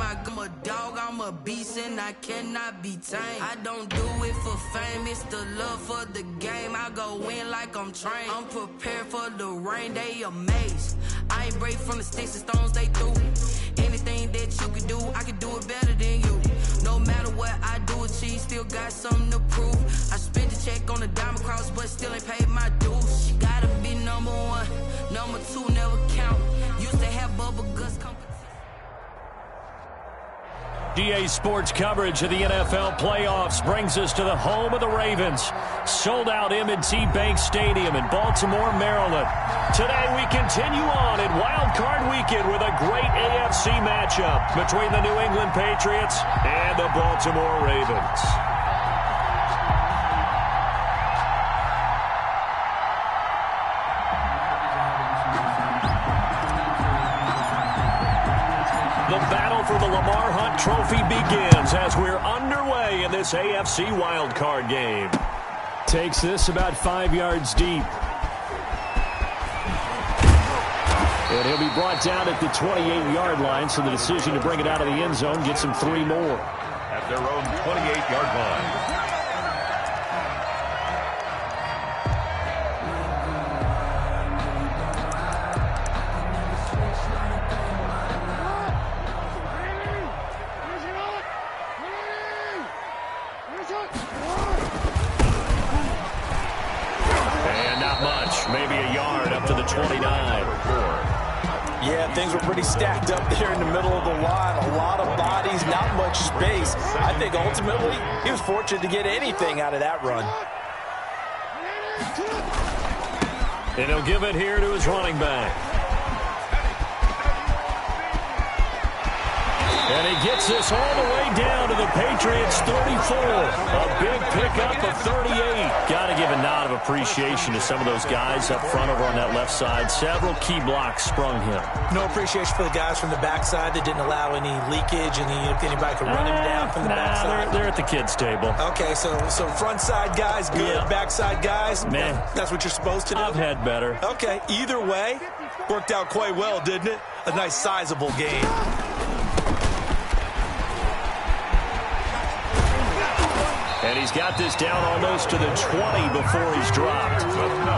I'm a dog, I'm a beast, and I cannot be tamed. I don't do it for fame, it's the love for the game. I go in like I'm trained. I'm prepared for the rain, they amazed. I ain't break from the sticks and stones they threw. Anything that you can do, I can do it better than you. No matter what I do, achieve, still got something to prove. I spent the check on the diamond cross, but still ain't paid my dues. Gotta be number one, number two never count. Used to have bubble guts competition. DA Sports coverage of the NFL playoffs brings us to the home of the Ravens. Sold out M&T Bank Stadium in Baltimore, Maryland. Today we continue on in Wild Card Weekend with a great AFC matchup between the New England Patriots and the Baltimore Ravens. The battle for the Lamar Hunt Trophy begins as we're underway in this AFC wildcard game. Takes this about 5 yards deep. And he'll be brought down at the 28-yard line, so the decision to bring it out of the end zone gets him 3 more. At their own 28-yard line. Maybe a yard up to the 29. Yeah, things were pretty stacked up there in the middle of the line. A lot of bodies, not much space. I think ultimately he was fortunate to get anything out of that run. And he'll give it here to his running back. And he gets this all the way down to the Patriots' 34. A big pickup of 38. Got to give a nod of appreciation to some of those guys up front over on that left side. Several key blocks sprung him. No appreciation for the guys from the backside that didn't allow any leakage and anybody could run him down from the backside. They're at the kids' table. Okay, so front side guys, good. Yeah. Backside guys, man, that's what you're supposed to do? I've had better. Okay, either way, worked out quite well, didn't it? A nice sizable game. And he's got this down almost to the 20 before he's dropped.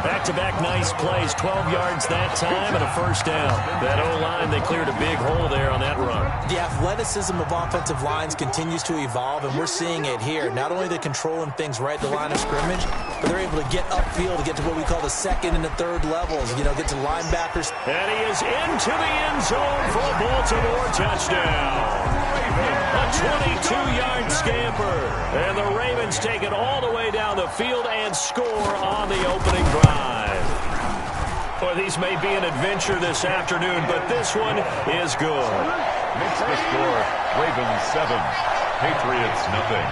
Back-to-back nice plays, 12 yards that time and a first down. That O-line, they cleared a big hole there on that run. The athleticism of offensive lines continues to evolve, and we're seeing it here. Not only they're controlling things right at the line of scrimmage, but they're able to get upfield to get to what we call the second and the third levels, get to linebackers. And he is into the end zone for a Baltimore touchdown. A 22-yard scamper. And the Ravens take it all the way down the field and score on the opening drive. Boy, these may be an adventure this afternoon, but this one is good. Makes the score Ravens 7, Patriots nothing.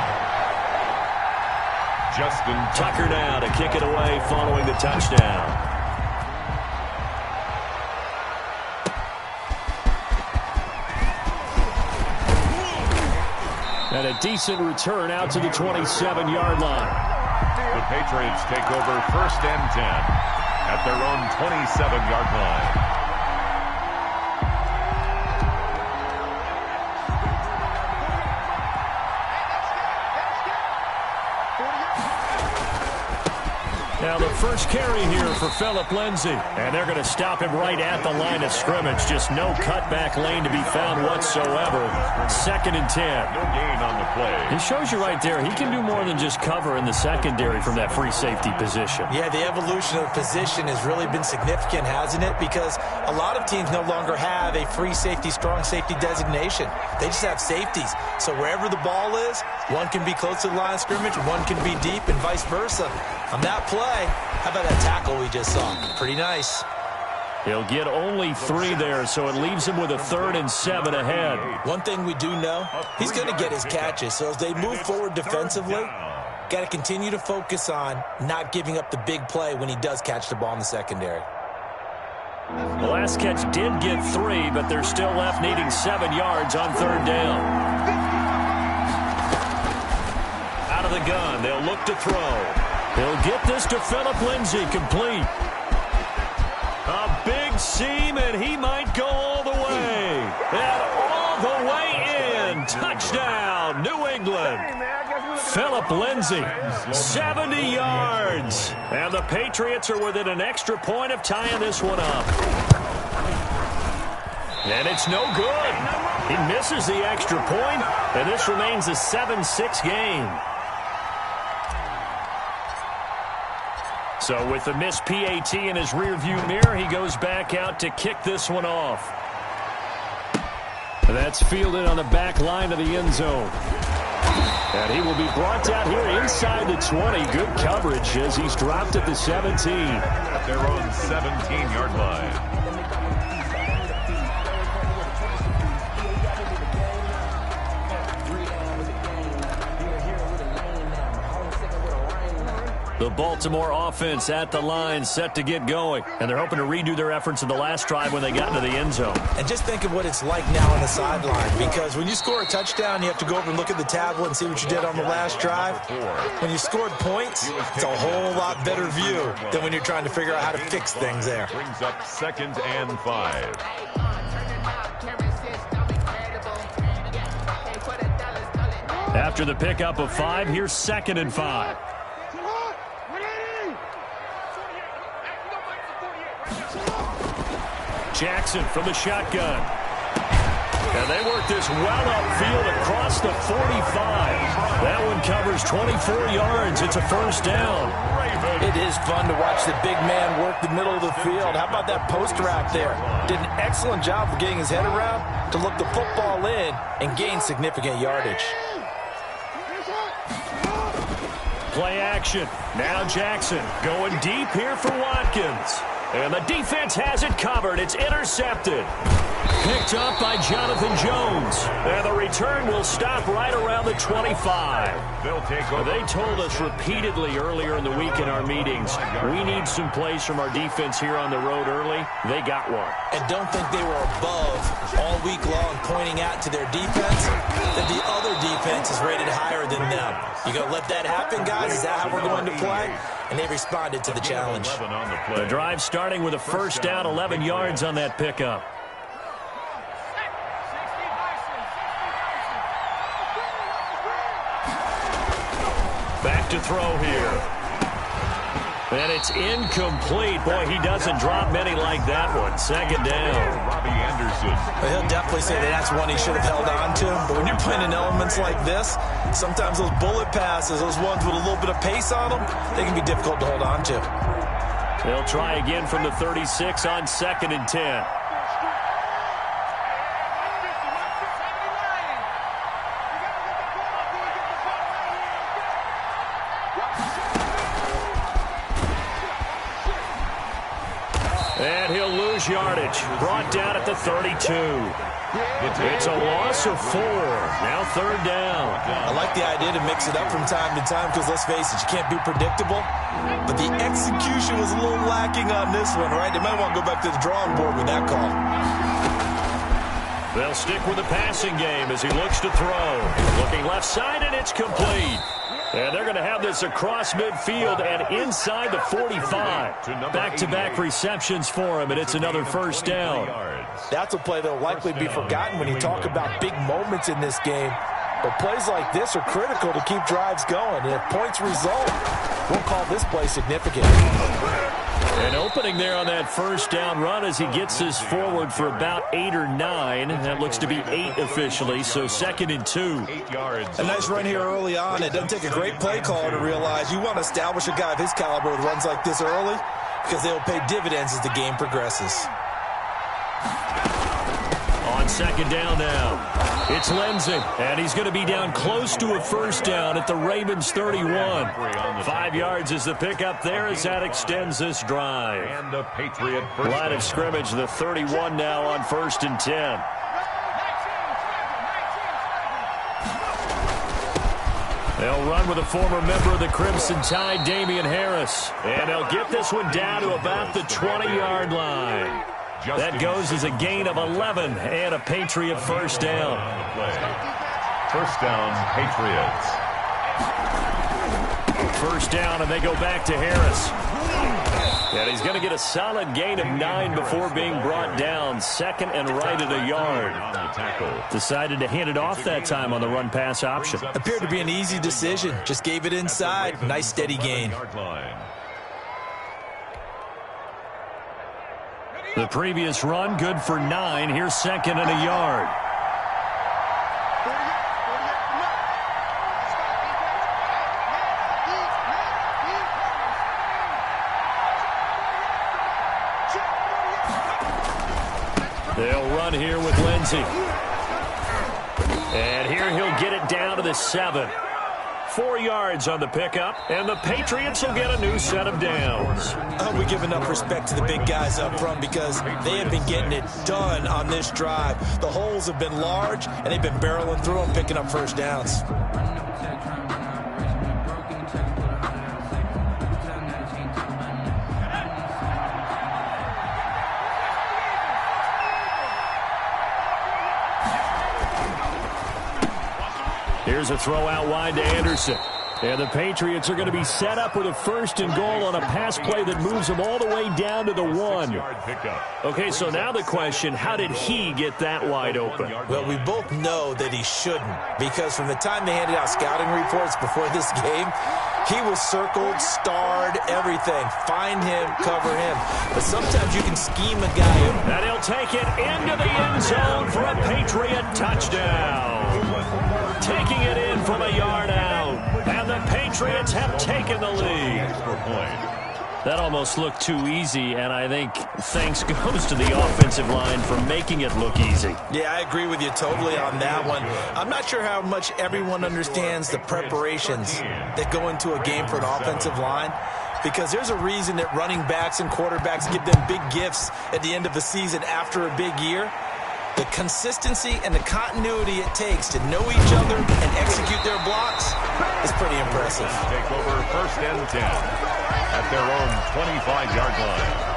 Justin Tucker now to kick it away following the touchdown. And a decent return out to the 27-yard line. The Patriots take over 1st and 10 at their own 27-yard line. Now the first carry here for Phillip Lindsay. And they're going to stop him right at the line of scrimmage. Just no cutback lane to be found whatsoever. 2nd and 10. No gain on the play. He shows you right there, he can do more than just cover in the secondary from that free safety position. Yeah, the evolution of position has really been significant, hasn't it? Because a lot of teams no longer have a free safety, strong safety designation. They just have safeties. So wherever the ball is, one can be close to the line of scrimmage, one can be deep, and vice versa. On that play, how about that tackle we just saw? Pretty nice. He'll get only 3 there, so it leaves him with a 3rd and 7 ahead. One thing we do know, he's going to get his catches. So as they move forward defensively, got to continue to focus on not giving up the big play when he does catch the ball in the secondary. The last catch did get 3, but they're still left needing 7 yards on 3rd down. Out of the gun, they'll look to throw. He'll get this to Phillip Lindsay, complete. A big seam, and he might go all the way. And all the way in. Touchdown, New England. Philip Lindsay, 70 yards. And the Patriots are within an extra point of tying this one up. And it's no good. He misses the extra point, and this remains a 7-6 game. So with the missed PAT in his rearview mirror, he goes back out to kick this one off. That's fielded on the back line of the end zone. And he will be brought down here inside the 20. Good coverage as he's dropped at the 17. At their own 17-yard line. The Baltimore offense at the line, set to get going. And they're hoping to redo their efforts in the last drive when they got into the end zone. And just think of what it's like now on the sideline. Because when you score a touchdown, you have to go over and look at the tablet and see what you did on the last drive. When you scored points, it's a whole lot better view than when you're trying to figure out how to fix things there. Brings up 2nd and 5. After the pickup of 5, here's 2nd and 5. Jackson from the shotgun. And they work this well upfield across the 45. That one covers 24 yards. It's a first down. It is fun to watch the big man work the middle of the field. How about that post route there? Did an excellent job of getting his head around to look the football in and gain significant yardage. Play action. Now Jackson going deep here for Watkins. And the defense has it covered. It's intercepted. Picked up by Jonathan Jones. And the return will stop right around the 25. They'll take over. They told us repeatedly earlier in the week in our meetings, we need some plays from our defense here on the road early. They got one. And don't think they were above all week long pointing out to their defense that the other defense is rated higher than them. You going to let that happen, guys? Is that how we're going to play? And they responded to the challenge. The drive starting with a first down, 11 yards on that pickup. Back to throw here. And it's incomplete. Boy, he doesn't drop many like that one. 2nd down. Robbie Anderson. Well, he'll definitely say that that's one he should have held on to. But when you're playing in elements like this, sometimes those bullet passes, those ones with a little bit of pace on them, they can be difficult to hold on to. They'll try again from the 36 on 2nd and 10. And he'll lose yardage. Brought down at the 32. It's a loss of 4. Now 3rd down. I like the idea to mix it up from time to time because, let's face it, you can't be predictable. But the execution was a little lacking on this one, right? They might want to go back to the drawing board with that call. They'll stick with the passing game as he looks to throw. Looking left side, and it's complete. And they're going to have this across midfield and inside the 45. Back-to-back receptions for him, and it's another first down. That's a play that will likely be forgotten when you talk about big moments in this game. But plays like this are critical to keep drives going. And if points result, we'll call this play significant. An opening there on that first down run as he gets this forward for about 8 or 9. That looks to be 8 officially, so 2nd and 2. 8 yards. A nice run here early on. It doesn't take a great play caller to realize you want to establish a guy of his caliber with runs like this early because they will pay dividends as the game progresses. On 2nd down now, it's Lindsay, and he's going to be down close to a first down at the Ravens 31. 5 yards is the pickup there as that extends this drive. And the Patriot first Line of scrimmage, the 31 now on 1st and 10. They'll run with a former member of the Crimson Tide, Damian Harris. And they'll get this one down to about the 20-yard line. That goes as a gain of 11 and a Patriot first down. First down, Patriots. First down, and they go back to Harris. And he's going to get a solid gain of 9 before being brought down. Second and right at a yard. Decided to hand it off that time on the run-pass option. Appeared to be an easy decision. Just gave it inside. Nice steady gain. The previous run, good for 9. Here's second and a yard. They'll run here with Lindsey. And here he'll get it down to the 7. 4 yards on the pickup, and the Patriots will get a new set of downs. I hope we give enough respect to the big guys up front because they have been getting it done on this drive. The holes have been large, and they've been barreling through them, picking up first downs. Here's a throw out wide to Anderson. And the Patriots are going to be set up with a first and goal on a pass play that moves them all the way down to the 1. Okay, so now the question, how did he get that wide open? Well, we both know that he shouldn't because from the time they handed out scouting reports before this game, he was circled, starred, everything. Find him, cover him. But sometimes you can scheme a guy. And he'll take it into the end zone for a Patriot touchdown. Taking it in from a yard out. And the Patriots have taken the lead. That almost looked too easy, and I think thanks goes to the offensive line for making it look easy. Yeah, I agree with you totally on that one. I'm not sure how much everyone understands the preparations that go into a game for an offensive line, because there's a reason that running backs and quarterbacks give them big gifts at the end of the season after a big year. The consistency and the continuity it takes to know each other and execute their blocks is pretty impressive. Take over first and 10 at their own 25-yard line.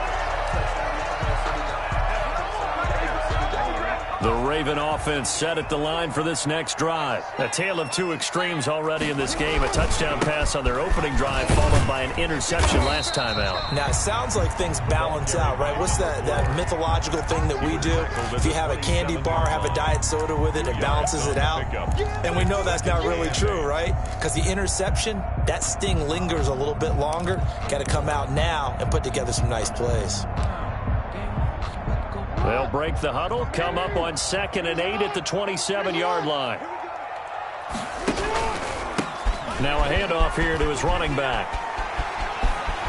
The Raven offense set at the line for this next drive. A tale of two extremes already in this game. A touchdown pass on their opening drive followed by an interception last time out. Now, it sounds like things balance out, right? What's that mythological thing that we do? If you have a candy bar, have a diet soda with it, it balances it out. And we know that's not really true, right? Because the interception, that sting lingers a little bit longer. Got to come out now and put together some nice plays. They'll break the huddle, come up on 2nd and 8 at the 27-yard line. Now a handoff here to his running back.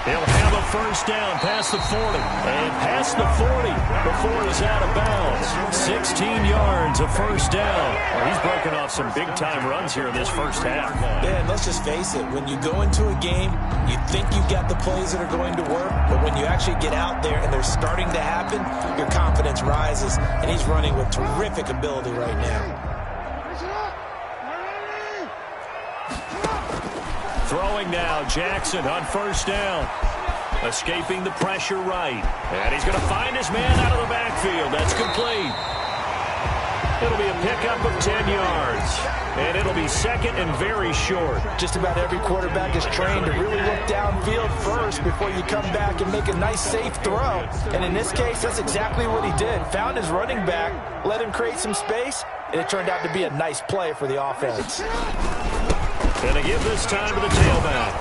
He'll have a first down past the 40. And past the 40 before he's out of bounds. 16 yards, a first down. Well, he's broken off some big-time runs here in this first half. Yeah, and let's just face it. When you go into a game, you think you've got the plays that are going to work. But when you actually get out there and they're starting to happen, your confidence rises. And he's running with terrific ability right now. Throwing now, Jackson on first down. Escaping the pressure right. And he's going to find his man out of the backfield. That's complete. It'll be a pickup of 10 yards. And it'll be second and very short. Just about every quarterback is trained to really look downfield first before you come back and make a nice, safe throw. And in this case, that's exactly what he did. Found his running back, let him create some space, and it turned out to be a nice play for the offense. Going to give this time to the tailback.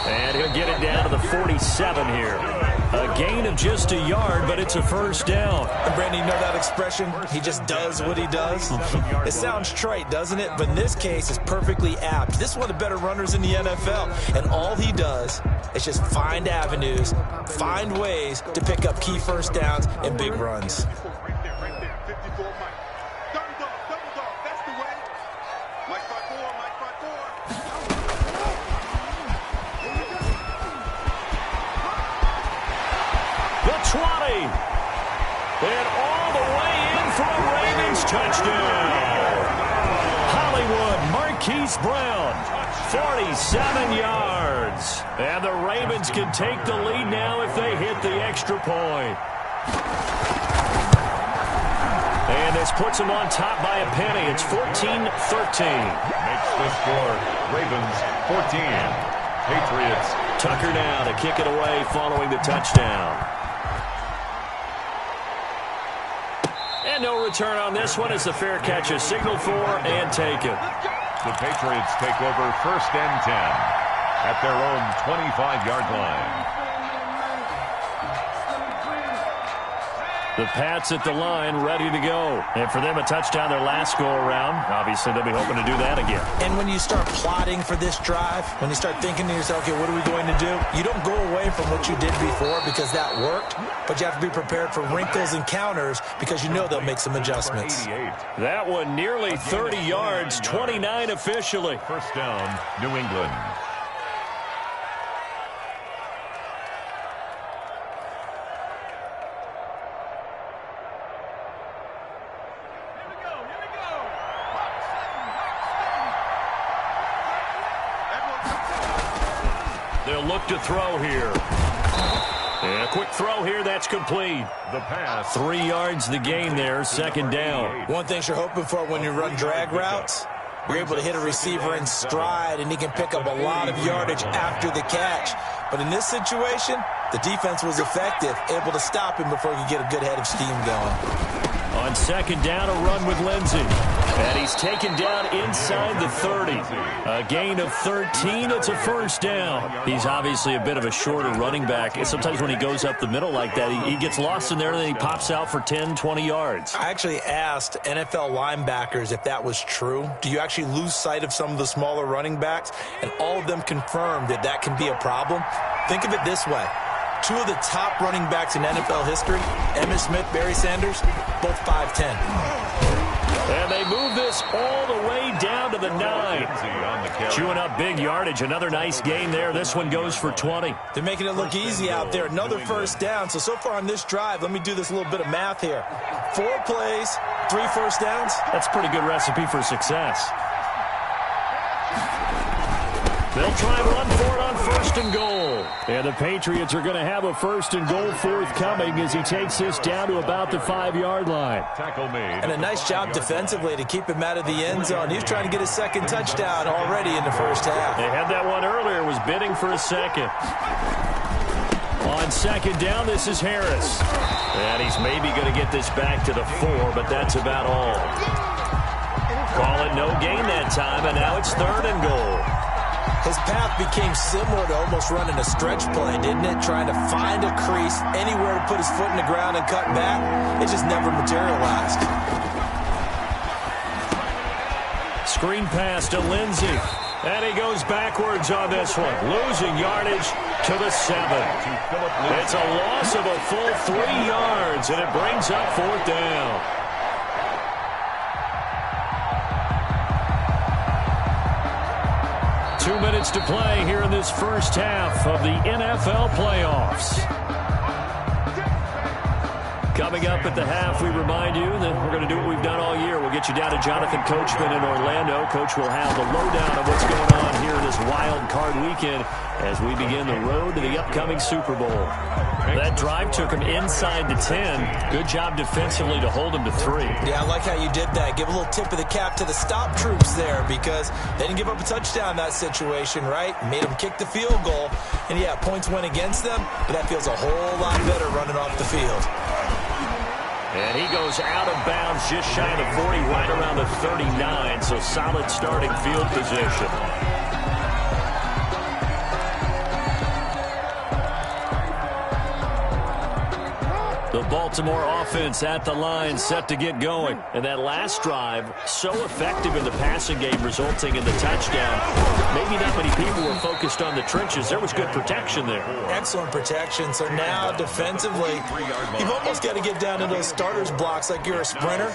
And he'll get it down to the 47 here. A gain of just a yard, but it's a first down. And Brandon, you know that expression? He just does what he does. It sounds trite, doesn't it? But in this case, it's perfectly apt. This is one of the better runners in the NFL. And all he does is just find avenues, find ways to pick up key first downs and big runs. And all the way in for a Ravens touchdown. Hollywood Marquise Brown, 47 yards. And the Ravens can take the lead now if they hit the extra point. And this puts them on top by a penny. It's 14-13. Makes the score Ravens 14, Patriots. Tucker now to kick it away following the touchdown. And no return on this one as the fair catch is signaled for and taken. The Patriots take over 1st and 10 at their own 25-yard line. The Pats at the line, ready to go. And for them, a touchdown their last go-around. Obviously, they'll be hoping to do that again. And when you start plotting for this drive, when you start thinking to yourself, okay, what are we going to do? You don't go away from what you did before because that worked, but you have to be prepared for wrinkles and counters because you know they'll make some adjustments. That one nearly 30 yards, 29 officially. 1st down, New England. They'll look to throw here. And a quick throw here, that's complete. The pass. 3 yards the gain there, 2nd down. One thing you're hoping for when you run drag routes, you're able to hit a receiver in stride, and he can pick up a lot of yardage after the catch. But in this situation, the defense was effective, able to stop him before he could get a good head of steam going. On 2nd down, a run with Lindsey. And he's taken down inside the 30. A gain of 13. It's a 1st down. He's obviously a bit of a shorter running back. And sometimes when he goes up the middle like that, he gets lost in there, and then he pops out for 10, 20 yards. I actually asked NFL linebackers if that was true. Do you actually lose sight of some of the smaller running backs? And all of them confirmed that that can be a problem. Think of it this way. 2 of the top running backs in NFL history, Emmitt Smith, Barry Sanders, both 5'10". And they move this all the way down to the 9. Chewing up big yardage. Another nice gain there. This one goes for 20. They're making it look easy out there. Another 1st down. So far on this drive, let me do this little bit of math here. 4 plays, 3 1st downs. That's a pretty good recipe for success. They'll try and run for it on 1st and goal. And the Patriots are going to have a 1st and goal forthcoming as he takes this down to about the 5-yard line. Tackle made. And a nice job defensively to keep him out of the end zone. He was trying to get his 2nd touchdown already in the 1st half. They had that one earlier, was bidding for a 2nd. On 2nd down, this is Harris. And he's maybe going to get this back to the 4, but that's about all. Call it no gain that time, and now it's 3rd and goal. His path became similar to almost running a stretch play, didn't it? Trying to find a crease, anywhere to put his foot in the ground and cut back. It just never materialized. Screen pass to Lindsey. And he goes backwards on this one. Losing yardage to the 7. It's a loss of a full 3 yards, and it brings up 4th down. Two minutes to play here in this 1st half of the NFL playoffs. Coming up at the half, we remind you that we're going to do what we've done all year. We'll get you down to Jonathan Coachman in Orlando. Coach will have the lowdown of what's going on here this wild card weekend as we begin the road to the upcoming Super Bowl. That drive took him inside the 10. Good job defensively to hold him to 3. Yeah, I like how you did that. Give a little tip of the cap to the stop troops there because they didn't give up a touchdown in that situation, right? Made them kick the field goal. And, yeah, points went against them, but that feels a whole lot better running off the field. And he goes out of bounds just shy of the 40, right around the 39, so solid starting field position. The Baltimore offense at the line, set to get going. And that last drive, so effective in the passing game, resulting in the touchdown. Maybe not many people were focused on the trenches. There was good protection there. Excellent protection. So now defensively, you've almost got to get down to those starters blocks like you're a sprinter.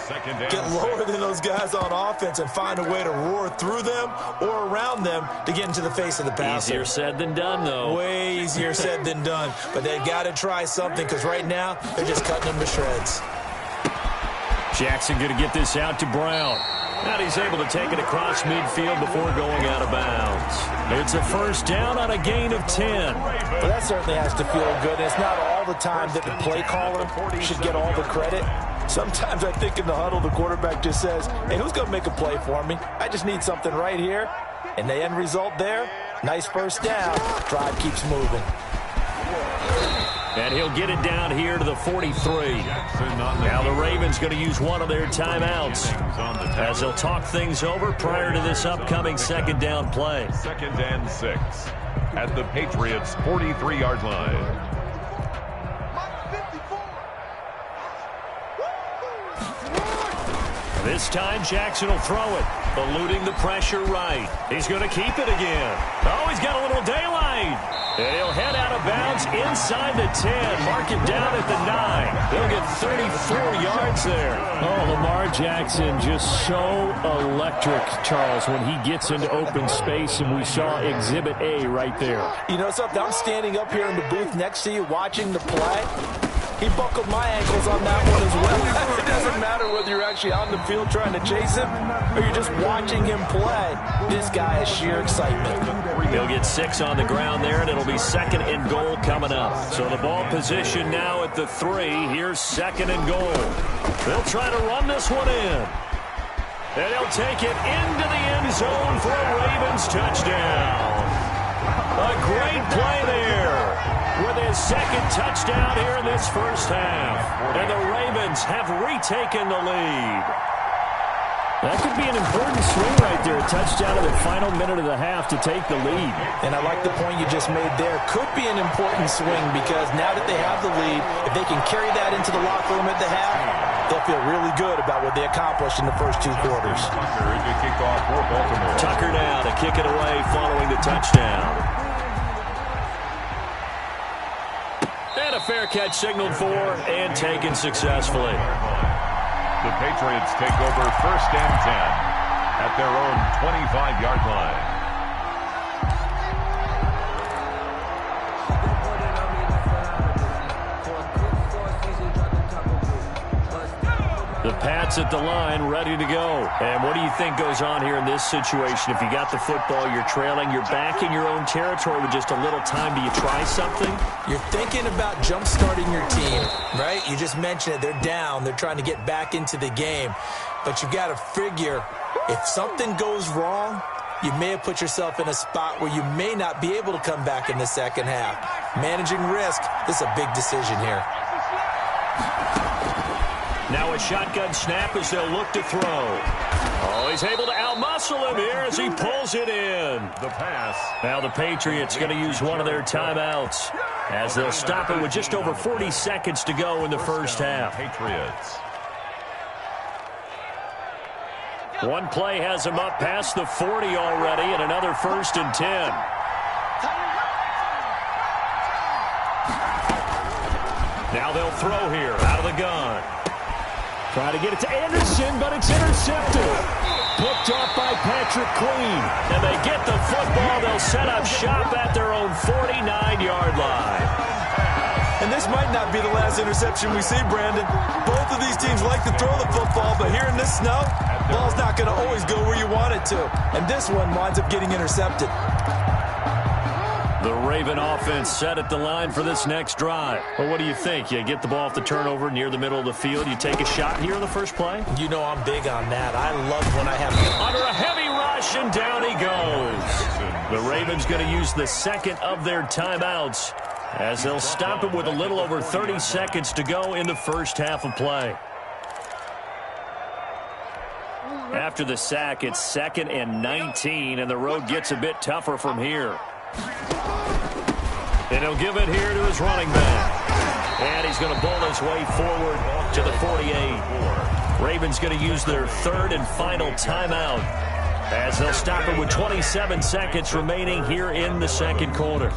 Get lower than those guys on offense and find a way to roar through them or around them to get into the face of the passer. Easier said than done, though. Way easier said than done. But they got to try something because right now they're just cutting them to shreds. Jackson going to get this out to Brown. And he's able to take it across midfield before going out of bounds. It's a 1st down on a gain of 10. Well, that certainly has to feel good. And it's not all the time that the play caller should get all the credit. Sometimes I think in the huddle, the quarterback just says, hey, who's going to make a play for me? I just need something right here. And the end result there, Nice first down. Drive keeps moving. And he'll get it down here to the 43. Now the Ravens going to use one of their timeouts as they'll talk things over prior to this upcoming second down play. 2nd and 6 at the Patriots' 43-yard line. This time Jackson will throw it, eluding the pressure right. He's going to keep it again. Oh, he's got a little daylight. And he'll head out of bounds inside the 10. Mark him down at the 9. He'll get 34 yards there. Oh, Lamar Jackson just so electric, Charles, when he gets into open space, and we saw Exhibit A right there. You know something? I'm standing up here in the booth next to you watching the play. He buckled my ankles on that one as well. It doesn't matter whether you're actually on the field trying to chase him or you're just watching him play. This guy is sheer excitement. He'll get 6 on the ground there, and it'll be 2nd and goal coming up. So the ball position now at the 3. Here's 2nd and goal. They'll try to run this one in. And he'll take it into the end zone for a Ravens touchdown. A great play there with his 2nd touchdown here in this first half. And the Ravens have retaken the lead. That could be an important swing right there. A touchdown in the final minute of the half to take the lead. And I like the point you just made there. Could be an important swing because now that they have the lead, if they can carry that into the locker room at the half, they'll feel really good about what they accomplished in the first 2 quarters. Tucker now to kick it away following the touchdown. And a fair catch signaled for and taken successfully. The Patriots take over 1st and 10 at their own 25-yard line. The Pats at the line, ready to go. And what do you think goes on here in this situation? If you got the football, you're trailing, you're back in your own territory with just a little time. Do you try something? You're thinking about jump-starting your team, right? You just mentioned it. They're down. They're trying to get back into the game. But you got to figure, if something goes wrong, you may have put yourself in a spot where you may not be able to come back in the second half. Managing risk, this is a big decision here. Now a shotgun snap as they'll look to throw. Oh, he's able to outmuscle him here as he pulls it in. The pass. Now the Patriots going to use one of their timeouts as they'll stop it with just over 40 seconds to go in the first half. Patriots. One play has him up past the 40 already, and another 1st and 10. Now they'll throw here out of the gun. Try to get it to Anderson, but it's intercepted. Picked off by Patrick Queen. And they get the football. They'll set up shop at their own 49-yard line. And this might not be the last interception we see, Brandon. Both of these teams like to throw the football, but here in this snow, ball's not going to always go where you want it to. And this one winds up getting intercepted. The Raven offense set at the line for this next drive. Well, what do you think? You get the ball off the turnover near the middle of the field. You take a shot here in the first play? You know I'm big on that. I love when I have... Under a heavy rush, and down he goes. The Ravens going to use the 2nd of their timeouts as they'll stop it with a little over 30 seconds to go in the first half of play. After the sack, it's 2nd and 19, and the road gets a bit tougher from here. And he'll give it here to his running back. And he's going to bowl his way forward to the 48. Ravens going to use their 3rd and final timeout as they'll stop it with 27 seconds remaining here in the second quarter.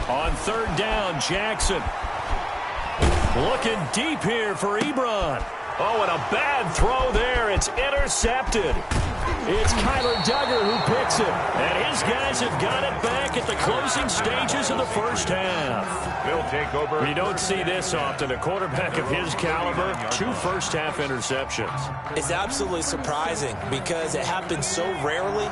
On 3rd down, Jackson. Looking deep here for Ebron. Oh, and a bad throw there. It's intercepted. It's Kyler Duggar who picks it. And his guys have got it back at the closing stages of the first half. They'll take over. You don't see this often. A quarterback of his caliber, 2 first-half interceptions. It's absolutely surprising because it happens so rarely.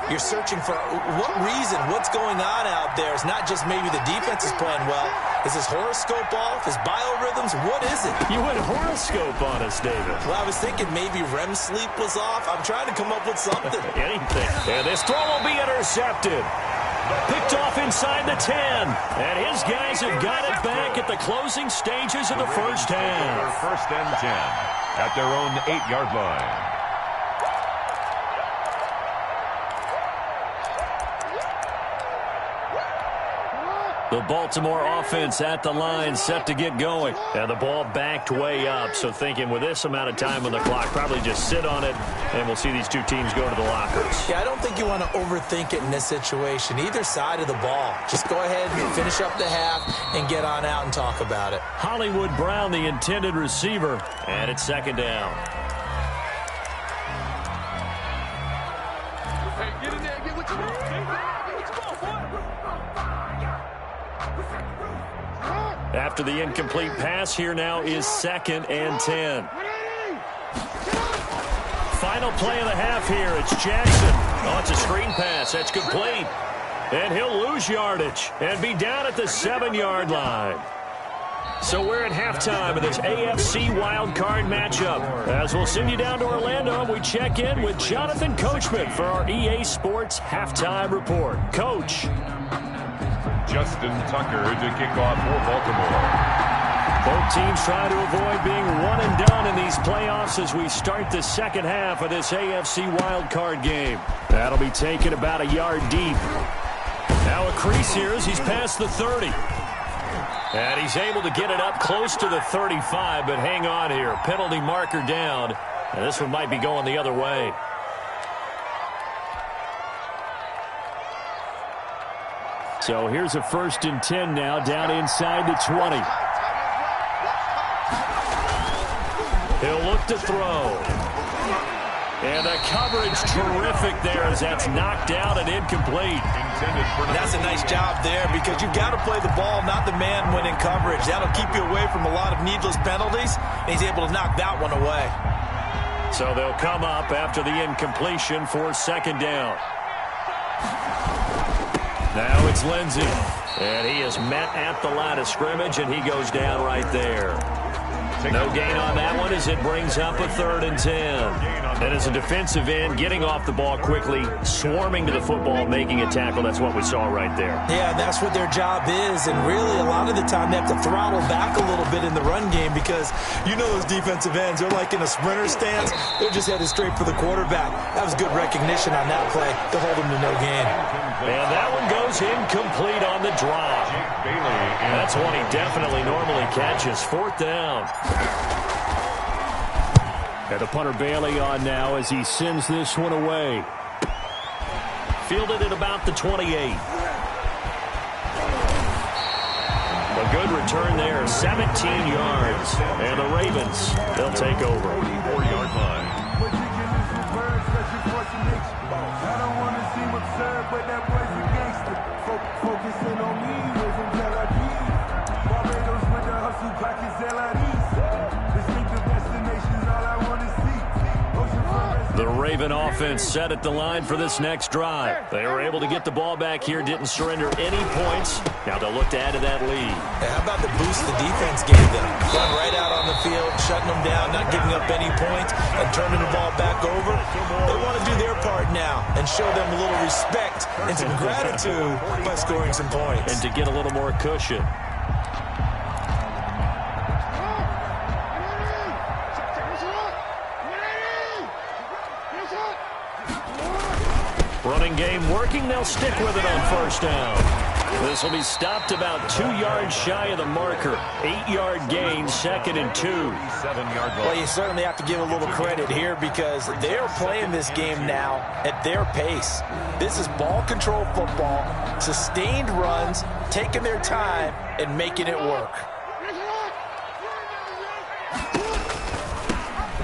You're searching for what reason, what's going on out there. It's not just maybe the defense is playing well. Is his horoscope off? His biorhythms? What is it? You went horoscope on us, David. Well, I was thinking maybe REM sleep was off. I'm trying to come up with something. Anything. And this throw will be intercepted. Picked off inside the 10. And his guys have got it back at the closing stages of the first half. First and 10 at their own 8-yard line. The Baltimore offense at the line, set to get going. And the ball backed way up, so thinking with this amount of time on the clock, probably just sit on it, and we'll see these two teams go to the lockers. Yeah, I don't think you want to overthink it in this situation. Either side of the ball. Just go ahead and finish up the half and get on out and talk about it. Hollywood Brown, the intended receiver, and it's second down. Hey, get in there, get what you want. After the incomplete pass, here now is second and 10. Final play of the half here. It's Jackson. Oh, it's a screen pass. That's complete. And he'll lose yardage and be down at the 7-yard line. So we're at halftime of this AFC wildcard matchup. As we'll send you down to Orlando, we check in with Jonathan Coachman for our EA Sports Halftime Report. Coach. Justin Tucker to kick off for Baltimore. Both teams trying to avoid being one and done in these playoffs as we start the second half of this AFC wildcard game. That'll be taken about a yard deep. Now a crease here as he's past the 30. And he's able to get it up close to the 35, but hang on here. Penalty marker down. And this one might be going the other way. So here's a 1st and 10 now, down inside the 20. He'll look to throw. And the coverage terrific there as that's knocked out and incomplete. That's a nice job there because you've got to play the ball, not the man when in coverage. That'll keep you away from a lot of needless penalties, and he's able to knock that one away. So they'll come up after the incompletion for second down. Now it's Lindsey, and he is met at the line of scrimmage, and he goes down right there. No gain on that one as it brings up a 3rd and 10. And as a defensive end, getting off the ball quickly, swarming to the football, making a tackle, that's what we saw right there. Yeah, that's what their job is, and really a lot of the time they have to throttle back a little bit in the run game because you know those defensive ends, they're like in a sprinter stance, they're just headed straight for the quarterback. That was good recognition on that play to hold them to no gain. And that one goes incomplete on the drop. That's one he definitely normally catches. 4th down. And the punter Bailey on now as he sends this one away. Fielded at about the 28. A good return there, 17 yards. And the Ravens, they'll take over. 4-yard line. The Raven offense set at the line for this next drive. They were able to get the ball back here, didn't surrender any points. Now they'll look to add to that lead. Yeah, how about the boost the defense gave them? Run right out on the field, shutting them down, not giving up any points, and turning the ball back over. They want to do their part now and show them a little respect and some gratitude by scoring some points. And to get a little more cushion. Running game working. They'll stick with it on 1st down. This will be stopped about 2 yards shy of the marker. 8-yard gain, 2nd and 2. 7-yard line. Well, you certainly have to give a little credit here because they're playing this game now at their pace. This is ball control football, sustained runs, taking their time, and making it work.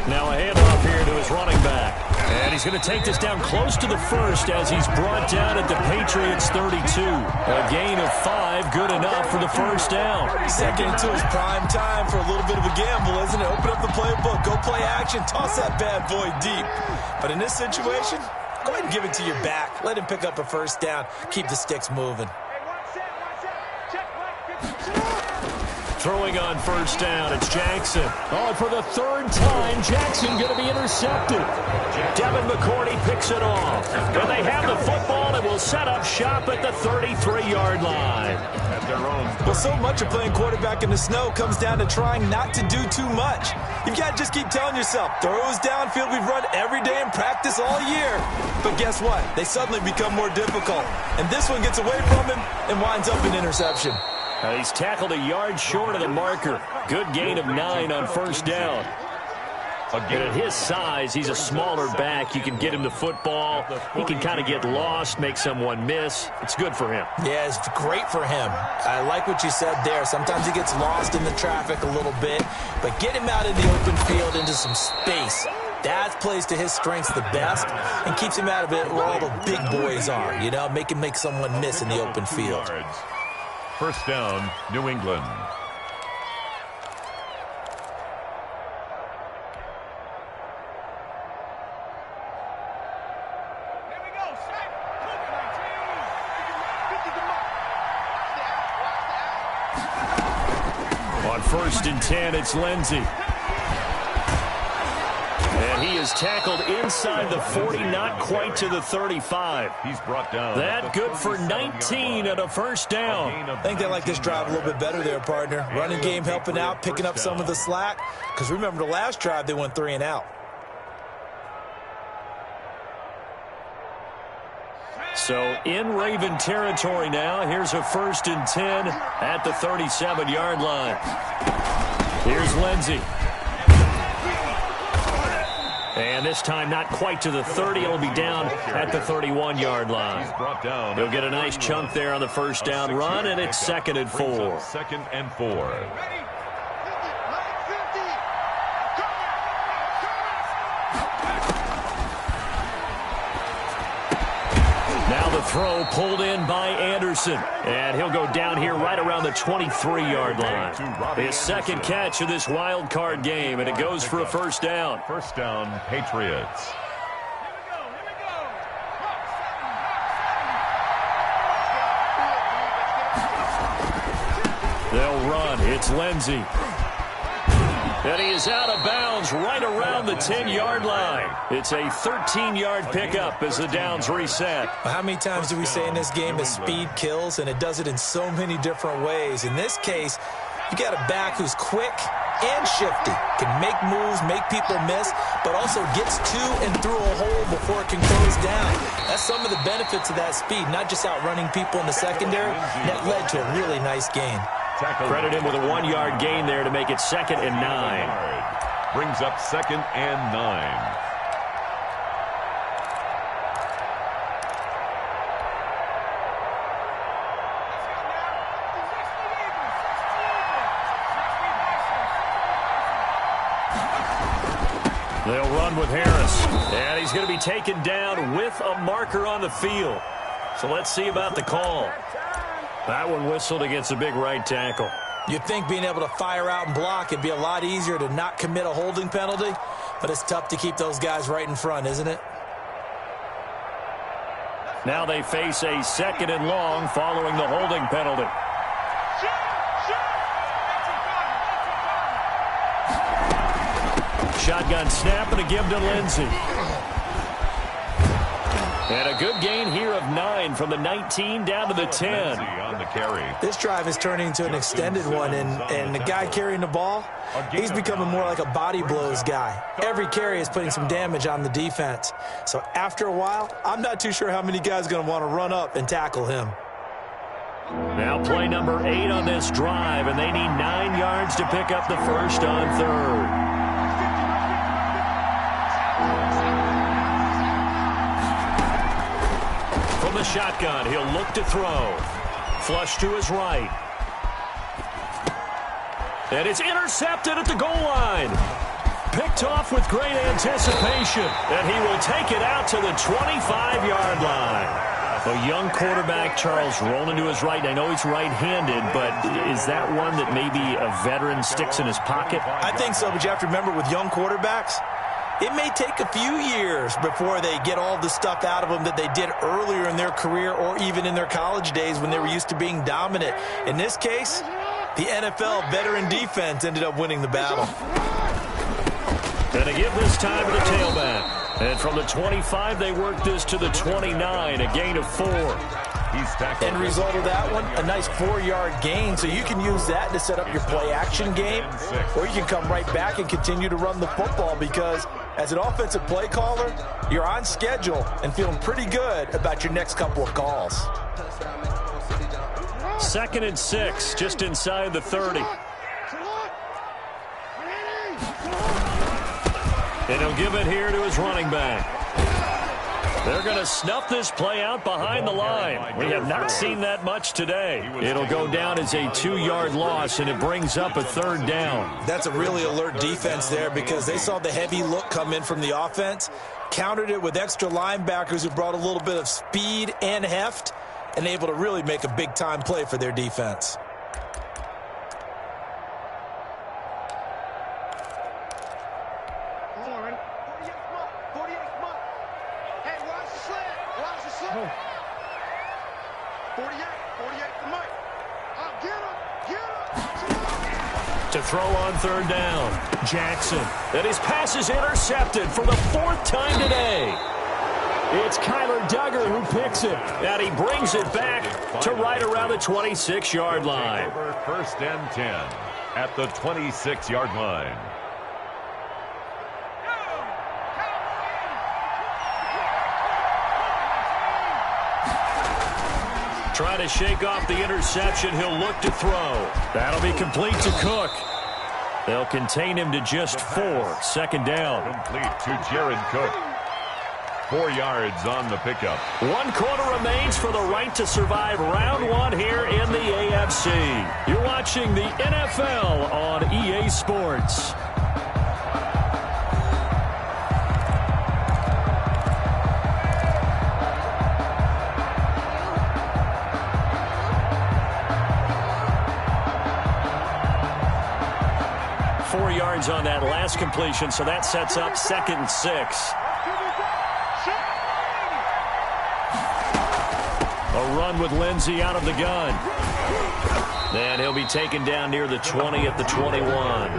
Now a handoff here to his running back. And he's going to take this down close to the 1st as he's brought down at the Patriots 32. A gain of 5, good enough for the 1st down. 2nd and 2 is prime time for a little bit of a gamble, isn't it? Open up the playbook, go play action, toss that bad boy deep. But in this situation, go ahead and give it to your back. Let him pick up a first down. Keep the sticks moving. Throwing on first down, it's Jackson. Oh, and for the third time, Jackson going to be intercepted. Devin McCourty picks it off. And they have the football and will set up shop at the 33-yard line. At their own. Well, so much of playing quarterback in the snow comes down to trying not to do too much. You've got to just keep telling yourself, throws downfield we've run every day in practice all year. But guess what? They suddenly become more difficult. And this one gets away from him and winds up an interception. He's tackled a yard short of the marker. Good gain of 9 on first down. And at his size, he's a smaller back. You can get him the football. He can kind of get lost, make someone miss. It's good for him. Yeah, it's great for him. I like what you said there. Sometimes he gets lost in the traffic a little bit, but get him out in the open field into some space. That plays to his strengths the best and keeps him out of it where all the big boys are. You know, make him make someone miss in the open field. First down, New England. On first and 10, it's Lindsey. And he is tackled inside the 40, not quite to the 35. He's brought down. That good for 19 and a first down. I think they like this drive a little bit better there, partner. Running game helping out, picking up some of the slack. Because remember the last drive, they went 3 and out. So in Raven territory now. Here's a first and 10 at the 37-yard line. Here's Lindsey. And this time not quite to the 30. It'll be down at the 31-yard line. He'll get a nice chunk there on the first down run, and it's 2nd and 4. 2nd and 4. Now the throw pulled in by Anderson. And he'll go down here right around the 23-yard line. His second catch of this wild card game, and it goes for a first down. First down, Patriots. They'll run. It's Lindsey. And he is out of bounds right around the 10-yard line. It's a 13-yard pickup as the downs reset. How many times do we say in this game that speed kills, and it does it in so many different ways? In this case, you got a back who's quick and shifty, can make moves, make people miss, but also gets to and through a hole before it can close down. That's some of the benefits of that speed, not just outrunning people in the secondary. That led to a really nice gain. Credit him with a 1-yard gain there to make it 2nd and 9. Brings up 2nd and 9. They'll run with Harris. And he's going to be taken down with a marker on the field. So let's see about the call. That one whistled against a big right tackle. You'd think being able to fire out and block it'd be a lot easier to not commit a holding penalty, but it's tough to keep those guys right in front, isn't it? Now they face a 2nd and long following the holding penalty. Shotgun snap and a give to Lindsey. And a good gain here of 9 from the 19 down to the 10. On the carry. This drive is turning into an extended one, and the guy carrying the ball, he's becoming more like a body blows guy. Every carry is putting some damage on the defense. So after a while, I'm not too sure how many guys are going to want to run up and tackle him. Now play number 8 on this drive, and they need 9 yards to pick up the first on 3rd. From the shotgun, he'll look to throw. Flush to his right. And it's intercepted at the goal line. Picked off with great anticipation. And he will take it out to the 25-yard line. A young quarterback, Charles, rolling to his right. I know he's right-handed, but is that one that maybe a veteran sticks in his pocket? I think so, but you have to remember with young quarterbacks, it may take a few years before they get all the stuff out of them that they did earlier in their career or even in their college days when they were used to being dominant. In this case, the NFL veteran defense ended up winning the battle. And they give this time to the tailback. And from the 25, they work this to the 29, a gain of 4. End result of that one, a nice 4-yard gain, so you can use that to set up your play-action game, or you can come right back and continue to run the football because as an offensive play caller, you're on schedule and feeling pretty good about your next couple of calls. 2nd and 6, just inside the 30. And he'll give it here to his running back. They're going to snuff this play out behind the line. We have not seen that much today. It'll go down as a 2-yard loss, and it brings up a 3rd down. That's a really alert defense there because they saw the heavy look come in from the offense, countered it with extra linebackers who brought a little bit of speed and heft, and able to really make a big-time play for their defense. To throw on 3rd down, Jackson. And his pass is intercepted for the 4th time today. It's Kyler Duggar who picks it. And he brings it back to right around the 26-yard line. 1st and 10 at the 26-yard line. Trying to shake off the interception. He'll look to throw. That'll be complete to Cook. They'll contain him to just 4. 2nd down. Complete to Jared Cook. 4 yards on the pickup. 1 quarter remains for the right to survive round 1 here in the AFC. You're watching the NFL on EA Sports. On that last completion, so that sets up 2nd and 6. A run with Lindsey out of the gun. And he'll be taken down near the 20 at the 21.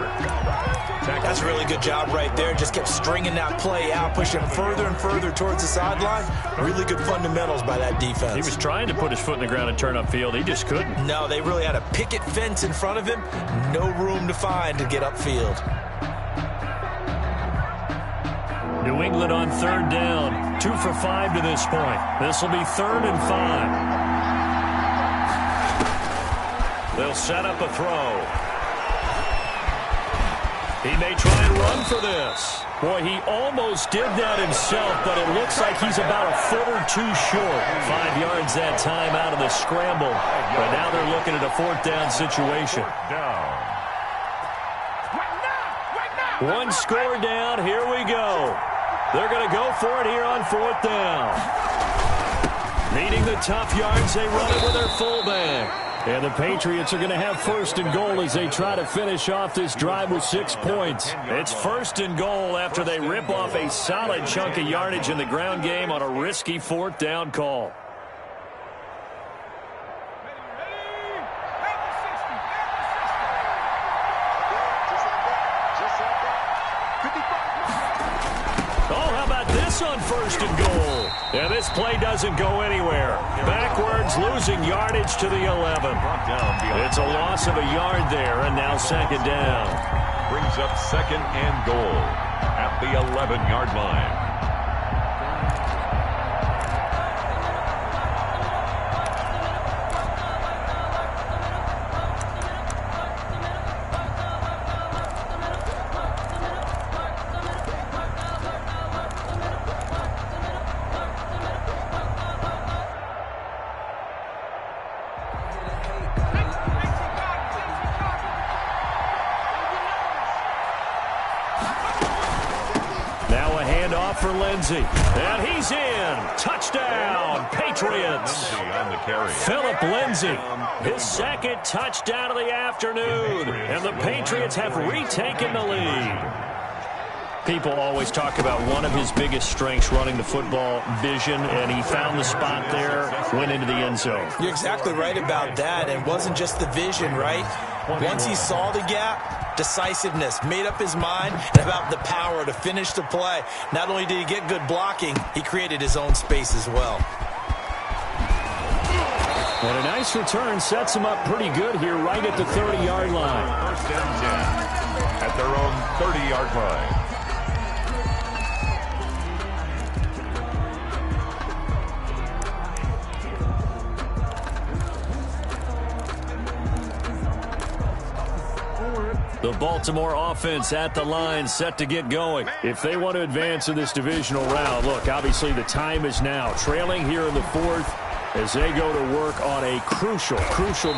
That's a really good job right there. Just kept stringing that play out, pushing further and further towards the sideline. Really good fundamentals by that defense. He was trying to put his foot in the ground and turn upfield. He just couldn't. No, they really had a picket fence in front of him. No room to find to get upfield. New England on 3rd down. 2 for 5 to this point. This will be 3rd and 5. They'll set up a throw. He may try and run for this. Boy, he almost did that himself, but it looks like he's about a foot or 2 short. 5 yards that time out of the scramble. But now they're looking at a 4th down situation. 1 score down. Here we go. They're going to go for it here on 4th down. Needing the tough yards, they run it with their fullback. And the Patriots are going to have 1st and goal as they try to finish off this drive with 6 points. It's 1st and goal after they rip off a solid chunk of yardage in the ground game on a risky 4th down call. On 1st and goal. And this play doesn't go anywhere. Backwards, losing yardage to the 11. It's a loss of a yard there, and now 2nd down. Brings up 2nd and goal at the 11-yard line. For Lindsey, and he's in. Touchdown, Patriots. Philip Lindsey, his 2nd touchdown of the afternoon, and the Patriots have retaken the lead. People always talk about one of his biggest strengths running the football, vision, and he found the spot there, went into the end zone. You're exactly right about that. And it wasn't just the vision, right? Once he saw the gap, decisiveness, made up his mind, and about the power to finish the play. Not only did he get good blocking, he created his own space as well. And a nice return sets him up pretty good here right at the 30-yard line. First and 10 at their own 30-yard line. The Baltimore offense at the line, set to get going. If they want to advance in this divisional round, look, obviously the time is now. Trailing here in the fourth as they go to work on a crucial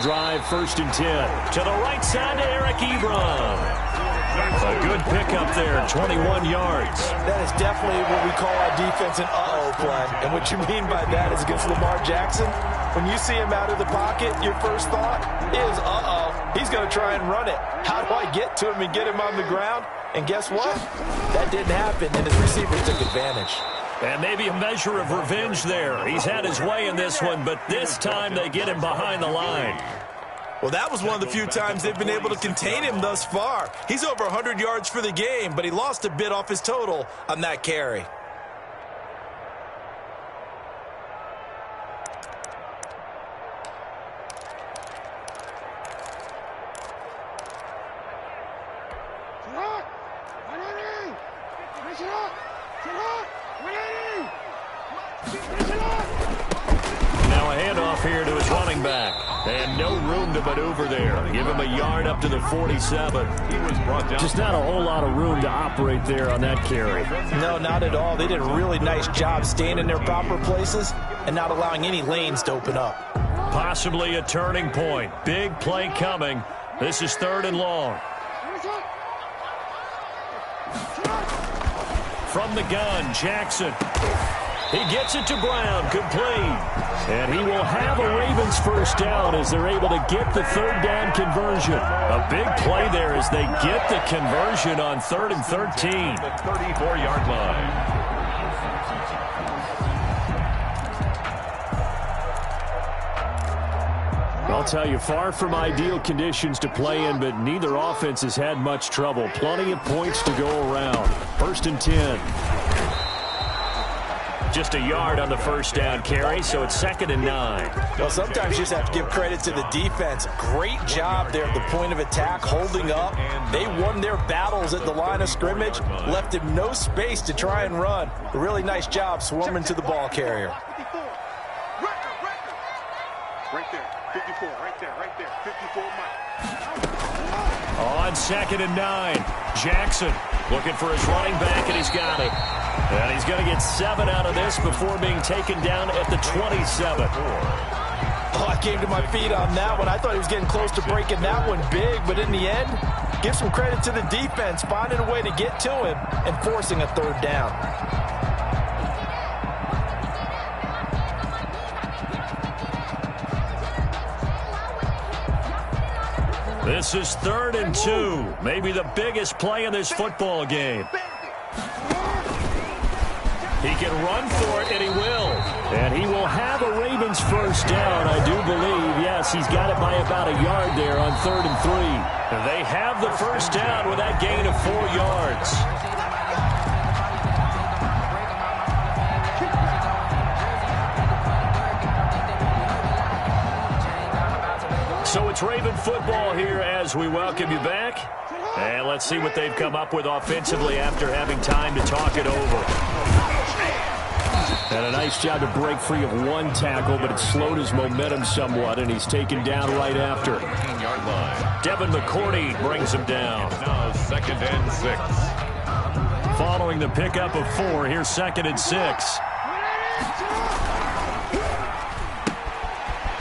drive, 1st and 10. To the right side to Eric Ebron. A good pickup there, 21 yards. That is definitely what we call our defense an uh-oh play. And what you mean by that is against Lamar Jackson, when you see him out of the pocket, your first thought is, uh-oh, he's going to try and run it. How do I get to him and get him on the ground? And guess what? That didn't happen, and his receivers took advantage. And maybe a measure of revenge there. He's had his way in this one, but this time they get him behind the line. Well, that was one of the few times they've been able to contain him thus far. He's over 100 yards for the game, but he lost a bit off his total on that carry. Now a handoff here to his running back. And no room to maneuver there. Give him a yard up to the 47. He was brought down. Just not a whole lot of room to operate there on that carry. No, not at all. They did a really nice job staying in their proper places and not allowing any lanes to open up. Possibly a turning point. Big play coming. This is 3rd and long. From the gun, Jackson. He gets it to Brown, complete. And he will have a Ravens first down as they're able to get the 3rd down conversion. A big play there as they get the conversion on 3rd and 13. The 34-yard line. I'll tell you, far from ideal conditions to play in, but neither offense has had much trouble. Plenty of points to go around. 1st and 10. Just a yard on the first down carry, so it's 2nd and 9. Well, sometimes you just have to give credit to the defense. Great job there at the point of attack, holding up. They won their battles at the line of scrimmage, left him no space to try and run. A really nice job swarming to the ball carrier. Right there, 54, right there, 54, Mike. On 2nd and 9, Jackson looking for his running back, and he's got it. And he's going to get 7 out of this before being taken down at the 27. Oh, I came to my feet on that one. I thought he was getting close to breaking that one big, but in the end, give some credit to the defense, finding a way to get to him and forcing a 3rd down. This is 3rd and 2, maybe the biggest play in this football game. He can run for it, and he will. And he will have a Ravens first down, I do believe. Yes, he's got it by about a yard there on 3rd and 3. They have the first down with that gain of 4 yards. So it's Raven football here as we welcome you back. And let's see what they've come up with offensively after having time to talk it over. And a nice job to break free of one tackle, but it slowed his momentum somewhat, and he's taken down right after. 15-yard line. Devin McCourty brings him down. Now 2nd and 6. Following the pickup of 4, here's 2nd and 6.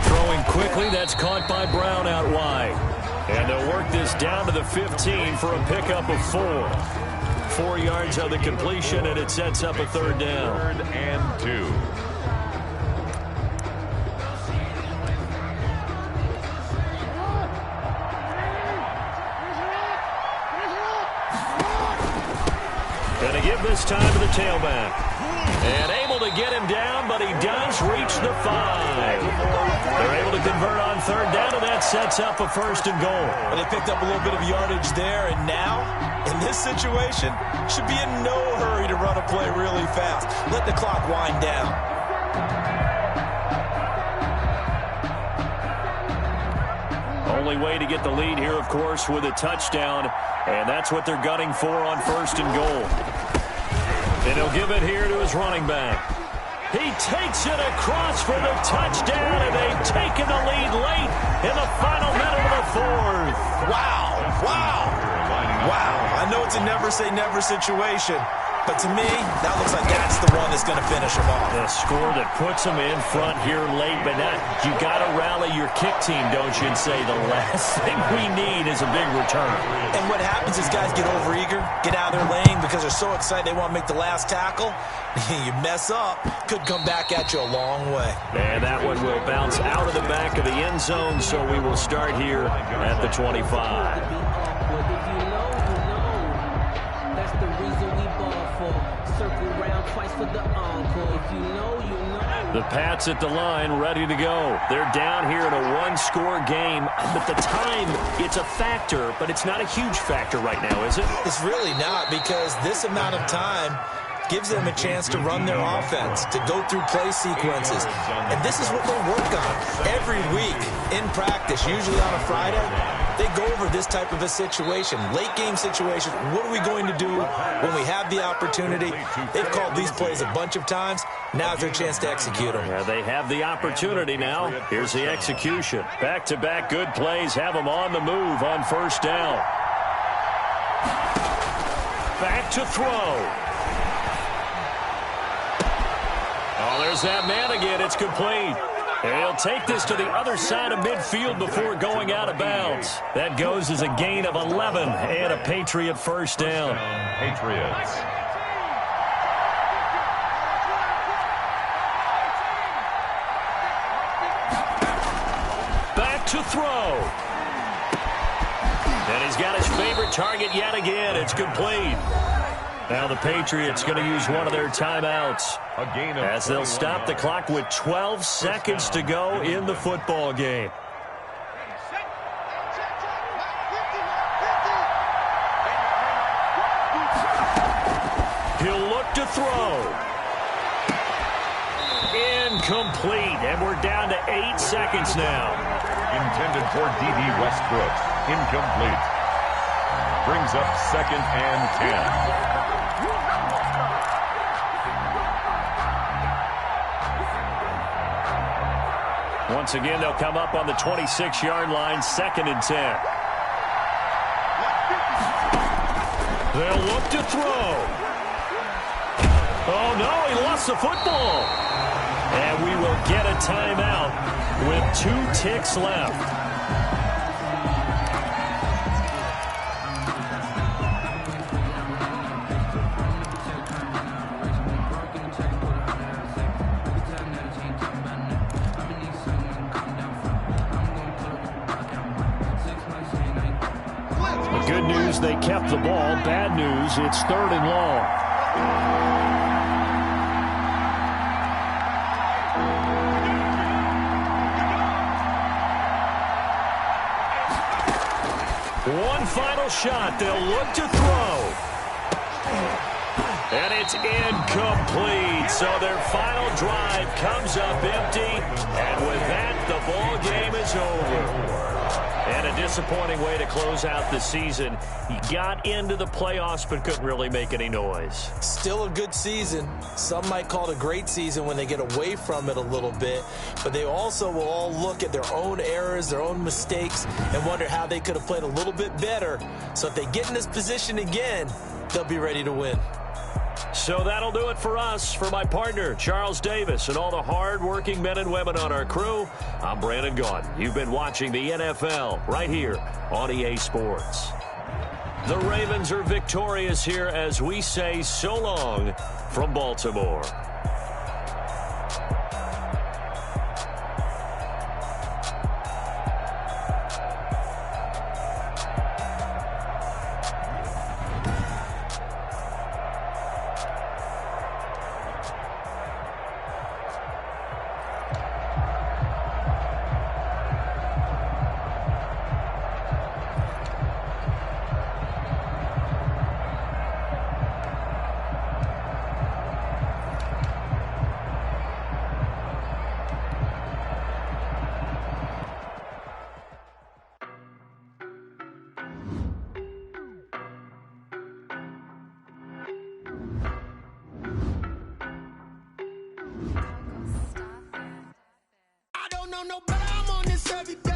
Throwing quickly, that's caught by Brown out wide. And they'll work this down to the 15 for a pickup of 4. 4 yards on the completion, and it sets up a 3rd down. 3rd and 2. This time to the tailback. And able to get him down, but he does reach the 5. They're able to convert on third down, and that sets up a 1st and goal. Well, they picked up a little bit of yardage there, and now, in this situation, should be in no hurry to run a play really fast. Let the clock wind down. Only way to get the lead here, of course, with a touchdown, and that's what they're gunning for on 1st and goal. And he'll give it here to his running back. He takes it across for the touchdown, and they've taken the lead late in the final minute of the 4th. Wow, wow, wow. I know it's a never-say-never situation, but to me, that looks like that's the one that's going to finish him off. The score that puts him in front here late, but now you got to rally your kick team, don't you, and say the last thing we need is a big return. And what happens is guys get overeager, get out of their lane because they're so excited they want to make the last tackle. You mess up, could come back at you a long way. And that one will bounce out of the back of the end zone, so we will start here at the 25. The Pats at the line, ready to go. They're down here in a one-score game. But the time, it's a factor, but it's not a huge factor right now, is it? It's really not, because this amount of time gives them a chance to run their offense, to go through play sequences. And this is what they work on every week in practice, usually on a Friday. They go over this type of a situation, late game situation. What are we going to do when we have the opportunity? They've called these plays a bunch of times. Now's their chance to execute them. Yeah, they have the opportunity now. Here's the execution. Back-to-back good plays have them on the move on 1st down. Back to throw. Oh, there's that man again. It's complete. And he'll take this to the other side of midfield before going out of bounds. That goes as a gain of 11 and a Patriot 1st down. Patriots. Back to throw. And he's got his favorite target yet again. It's complete. Now the Patriots going to use one of their timeouts as they'll stop the clock with 12 seconds to go in the football game. He'll look to throw. Incomplete, and we're down to 8 seconds now. Intended for D.D. Westbrook. Incomplete. Brings up 2nd and 10. Once again, they'll come up on the 26-yard line, 2nd and 10. They'll look to throw. Oh, no, he lost the football. And we will get a timeout with 2 ticks left. Good news, they kept the ball. Bad news, it's 3rd and long. One final shot. They'll look to throw. And it's incomplete. So their final drive comes up empty. And with that, the ball game is over. And a disappointing way to close out the season. He got into the playoffs but couldn't really make any noise. Still a good season. Some might call it a great season when they get away from it a little bit. But they also will all look at their own errors, their own mistakes, and wonder how they could have played a little bit better. So if they get in this position again, they'll be ready to win. So that'll do it for us. For my partner, Charles Davis, and all the hard-working men and women on our crew, I'm Brandon Gaudin. You've been watching the NFL right here on EA Sports. The Ravens are victorious here as we say so long from Baltimore. don't know better, I'm on this every